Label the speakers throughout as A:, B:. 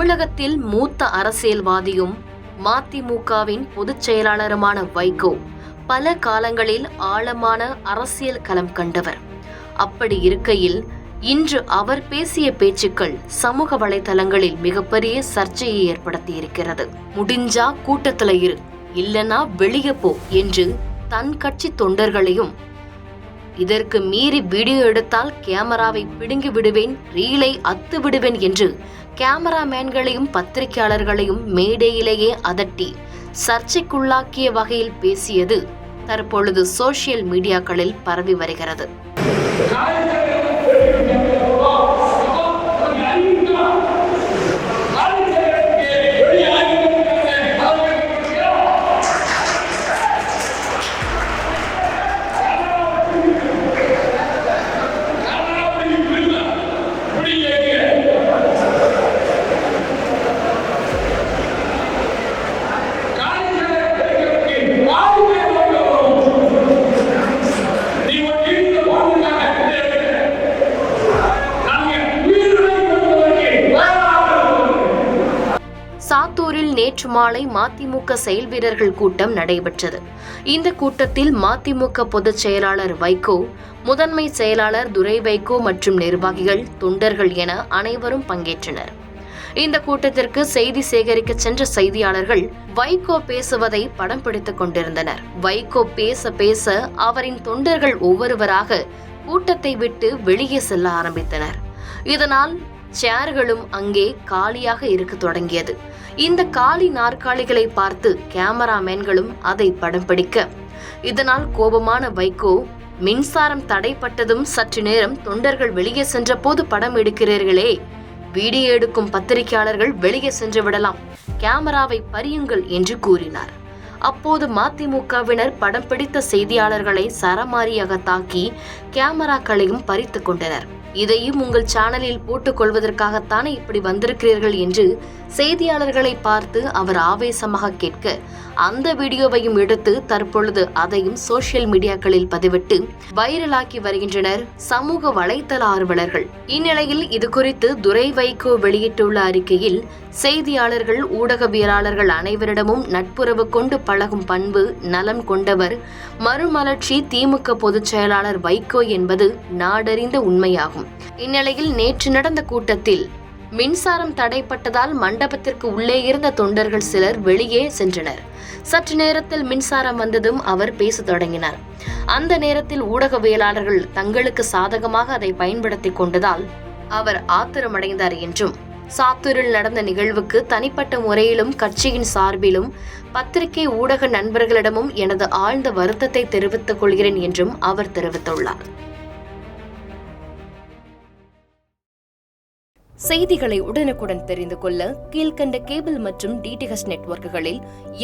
A: தமிழகத்தில் மூத்த அரசியல்வாதியும் மதிமுகவின் பொதுச் செயலாளருமான வைகோ பல காலங்களில் ஆழமான அரசியல் களம் கண்டவர். அப்படி இருக்கையில் இன்று அவர் பேசிய பேச்சுக்கள் சமூக வலைதளங்களில் மிகப்பெரிய சர்ச்சையை ஏற்படுத்தியிருக்கிறது. முடிஞ்சா கூட்டத்துல இரு, இல்லனா வெளியே போ என்று தன் கட்சி தொண்டர்களையும், இதற்கு மீறி வீடியோ எடுத்தால் கேமராவை பிடுங்கி விடுவேன், ரீலை அத்து விடுவேன் என்று கேமராமேன்களையும் பத்திரிகையாளர்களையும் மேடையிலேயே அதட்டி சர்ச்சைக்குள்ளாக்கிய வகையில் பேசியது தற்பொழுது சோசியல் மீடியாக்களில் பரவி வருகிறது. சாத்தூரில் நேற்று மாலை மதிமுக செயல் வீரர்கள் கூட்டம் நடைபெற்றது. இந்த கூட்டத்தில் மதிமுக பொதுச் செயலாளர் வைகோ, முதன்மை செயலாளர் துரை வைகோ மற்றும் நிர்வாகிகள், தொண்டர்கள் என அனைவரும் பங்கேற்றனர். இந்த கூட்டத்திற்கு செய்தி சேகரிக்க சென்ற செய்தியாளர்கள் வைகோ பேசுவதை படம் பிடித்துக் கொண்டிருந்தனர். வைகோ பேச பேச அவரின் தொண்டர்கள் ஒவ்வொருவராக கூட்டத்தை விட்டு வெளியே செல்ல ஆரம்பித்தனர். இதனால் சேர்களும் அங்கே காலியாக இருக்க தொடங்கியது. இந்த காலி நாற்காலிகளை பார்த்து கேமராமேன்களும் அதை படம் பிடிக்க, இதனால் கோபமான வைகோ, மின்சாரம் தடைப்பட்டதும் சற்று நேரம் தொண்டர்கள் வெளியே சென்ற போது படம் எடுக்கிறீர்களே, வீடியோ எடுக்கும் பத்திரிகையாளர்கள் வெளியே சென்று விடலாம், கேமராவை பறியுங்கள் என்று கூறினார். அப்போது மதிமுகவினர் படம் பிடித்த செய்தியாளர்களை சரமாரியாக தாக்கி கேமராக்களையும் பறித்து கொண்டனர். இதையும் உங்கள் சேனலில் போட்டுக் கொள்வதற்காகத்தானே இப்படி வந்திருக்கிறீர்கள் என்று செய்தியாளர்களை பார்த்து அவர் ஆவேசமாக கேட்க, அந்த வீடியோவையும் எடுத்து தற்பொழுது அதையும் சோசியல் மீடியாக்களில் பதிவிட்டு வைரலாக்கி வருகின்றனர் சமூக வலைதள ஆர்வலர்கள். இந்நிலையில் இது குறித்து துரை வைகோ வெளியிட்டுள்ள அறிக்கையில், செய்தியாளர்கள், ஊடகவியலாளர்கள் அனைவரிடமும் நட்புறவு கொண்டு பழகும் பண்பு, நலம் கொண்டவர் மறுமலர்ச்சி திமுக பொதுச் செயலாளர் வைகோ என்பது நாடறிந்த உண்மையாகும். இந்நிலையில் நேற்று நடந்த கூட்டத்தில் மின்சாரம் தடைப்பட்டதால் மண்டபத்திற்கு உள்ளே இருந்த தொண்டர்கள் சிலர் வெளியே சென்றனர். சற்று நேரத்தில் மின்சாரம் வந்ததும் அவர் பேசத் தொடங்கினார். அந்த நேரத்தில் ஊடகவியலாளர்கள் தங்களுக்கு சாதகமாக அதை பயன்படுத்திக் கொண்டதால் அவர் ஆத்திரமடைந்தார் என்றும், சாத்தூரில் நடந்த நிகழ்வுக்கு தனிப்பட்ட முறையிலும் கட்சியின் சார்பிலும் பத்திரிகை ஊடக நண்பர்களிடமும் எனது ஆழ்ந்த வருத்தத்தை தெரிவித்துக் கொள்கிறேன் என்றும் அவர் தெரிவித்துள்ளார். செய்திகளை உடனுக்குடன் தெரிந்து கொள்ள கீழ்கண்ட கேபிள் மற்றும் டிடிஎச் நெட்வொர்க்குகளில்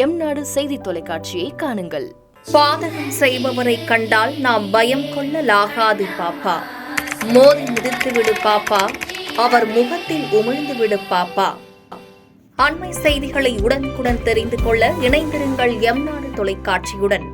A: எம்நாடு செய்தி தொலைக்காட்சியை காணுங்கள்.
B: பாதகம் செய்பவரை கண்டால் நாம் பயம் கொள்ளலாகாது பாப்பா, மோதி மிதித்துவிடு பாப்பா, அவர் முகத்தில் உமிழ்ந்துவிடு பாப்பா. அண்மை செய்திகளை உடனுக்குடன் தெரிந்து கொள்ள இணைந்திருங்கள் எம்நாடு தொலைக்காட்சியுடன்.